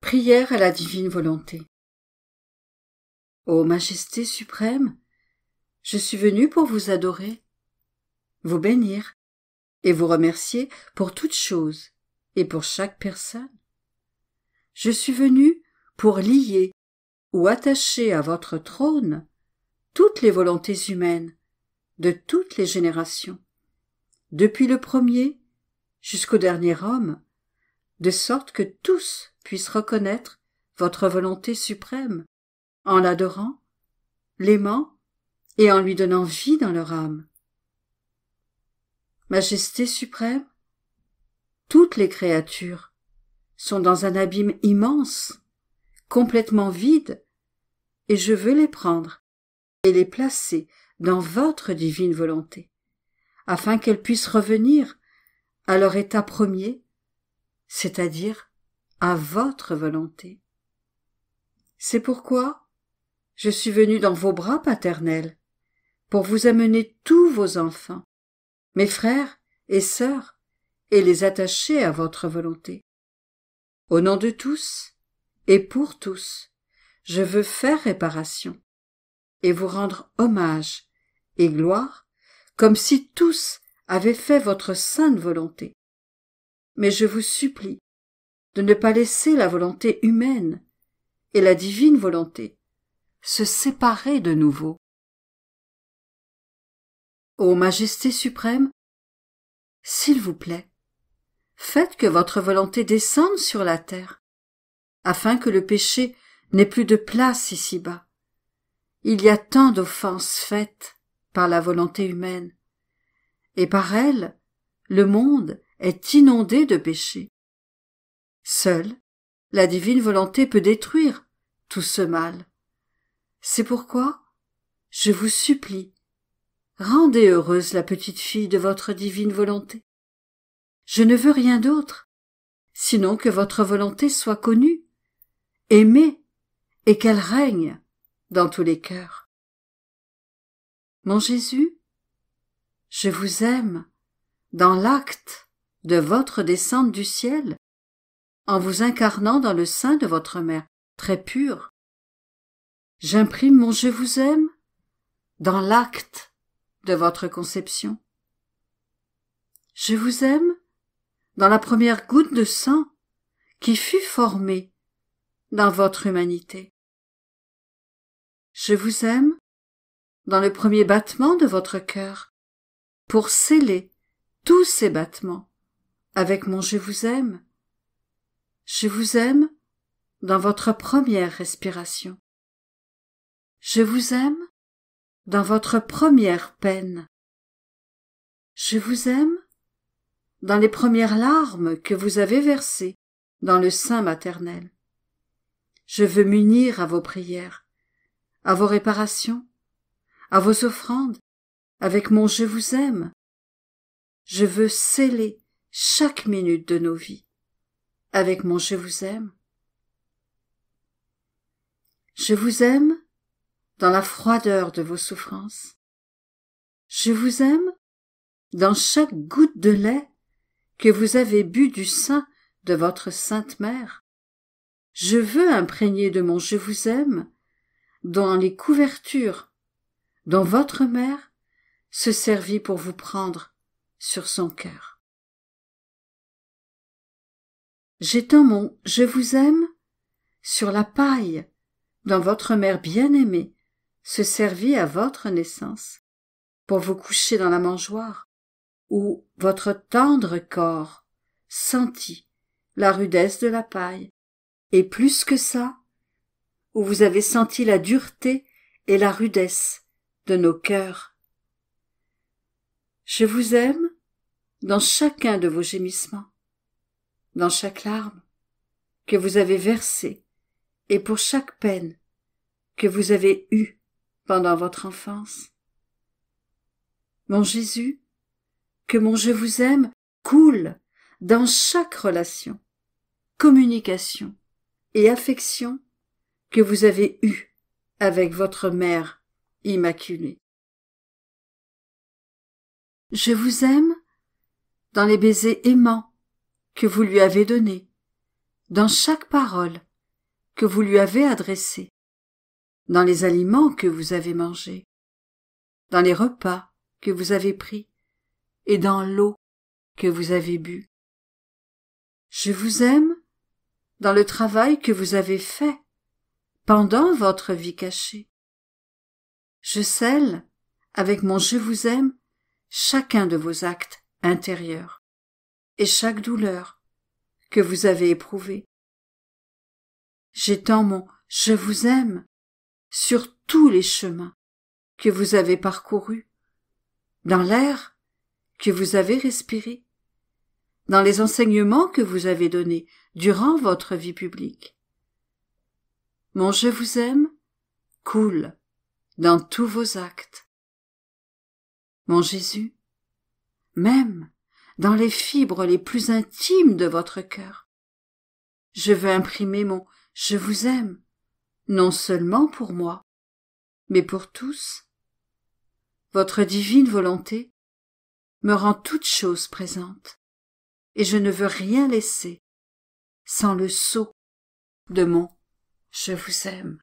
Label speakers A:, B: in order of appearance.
A: Prière à la divine volonté. Ô Majesté suprême, je suis venu pour vous adorer, vous bénir et vous remercier pour toutes choses et pour chaque personne. Je suis venu pour lier ou attacher à votre trône toutes les volontés humaines de toutes les générations, depuis le premier jusqu'au dernier homme, de sorte que tous puissent reconnaître votre volonté suprême en l'adorant, l'aimant et en lui donnant vie dans leur âme. Majesté suprême, toutes les créatures sont dans un abîme immense, complètement vide, et je veux les prendre et les placer dans votre divine volonté, afin qu'elles puissent revenir à leur état premier, c'est-à-dire à votre volonté. C'est pourquoi je suis venu dans vos bras paternels, pour vous amener tous vos enfants, mes frères et sœurs, et les attacher à votre volonté. Au nom de tous, et pour tous, je veux faire réparation, et vous rendre hommage et gloire, comme si tous avaient fait votre sainte volonté. Mais je vous supplie de ne pas laisser la volonté humaine et la divine volonté se séparer de nouveau. Ô Majesté suprême, s'il vous plaît, faites que votre volonté descende sur la terre, afin que le péché n'ait plus de place ici-bas. Il y a tant d'offenses faites par la volonté humaine, et par elle, le monde est inondé de péchés. Seule la divine volonté peut détruire tout ce mal. C'est pourquoi je vous supplie, rendez heureuse la petite fille de votre divine volonté. Je ne veux rien d'autre, sinon que votre volonté soit connue, aimée, et qu'elle règne dans tous les cœurs. Mon Jésus, je vous aime dans l'acte de votre descente du ciel, en vous incarnant dans le sein de votre mère très pure. J'imprime mon je vous aime dans l'acte de votre conception. Je vous aime dans la première goutte de sang qui fut formée dans votre humanité. Je vous aime dans le premier battement de votre cœur pour sceller tous ces battements avec mon je vous aime. Je vous aime dans votre première respiration. Je vous aime dans votre première peine. Je vous aime dans les premières larmes que vous avez versées dans le sein maternel. Je veux m'unir à vos prières, à vos réparations, à vos offrandes, avec mon je vous aime. Je veux sceller chaque minute de nos vies avec mon je vous aime. Je vous aime dans la froideur de vos souffrances. Je vous aime dans chaque goutte de lait que vous avez bu du sein de votre sainte mère. Je veux imprégner de mon je vous aime dans les couvertures dont votre mère se servit pour vous prendre sur son cœur. J'étends mon je vous aime sur la paille dont votre mère bien-aimée se servit à votre naissance pour vous coucher dans la mangeoire, où votre tendre corps sentit la rudesse de la paille, et plus que ça, où vous avez senti la dureté et la rudesse de nos cœurs. Je vous aime dans chacun de vos gémissements, dans chaque larme que vous avez versée et pour chaque peine que vous avez eue pendant votre enfance. Mon Jésus, que mon je vous aime coule dans chaque relation, communication et affection que vous avez eue avec votre mère immaculée. Je vous aime dans les baisers aimants que vous lui avez donnés, dans chaque parole que vous lui avez adressés, dans les aliments que vous avez mangés, dans les repas que vous avez pris et dans l'eau que vous avez bu. Je vous aime dans le travail que vous avez fait pendant votre vie cachée. Je scelle avec mon je vous aime chacun de vos actes intérieurs et chaque douleur que vous avez éprouvée. J'étends mon je vous aime sur tous les chemins que vous avez parcourus, dans l'air que vous avez respiré, dans les enseignements que vous avez donnés durant votre vie publique. Mon je vous aime coule dans tous vos actes. Mon Jésus, même dans les fibres les plus intimes de votre cœur, je veux imprimer mon je vous aime, non seulement pour moi, mais pour tous. Votre divine volonté me rend toute chose présente, et je ne veux rien laisser sans le sceau de mon je vous aime.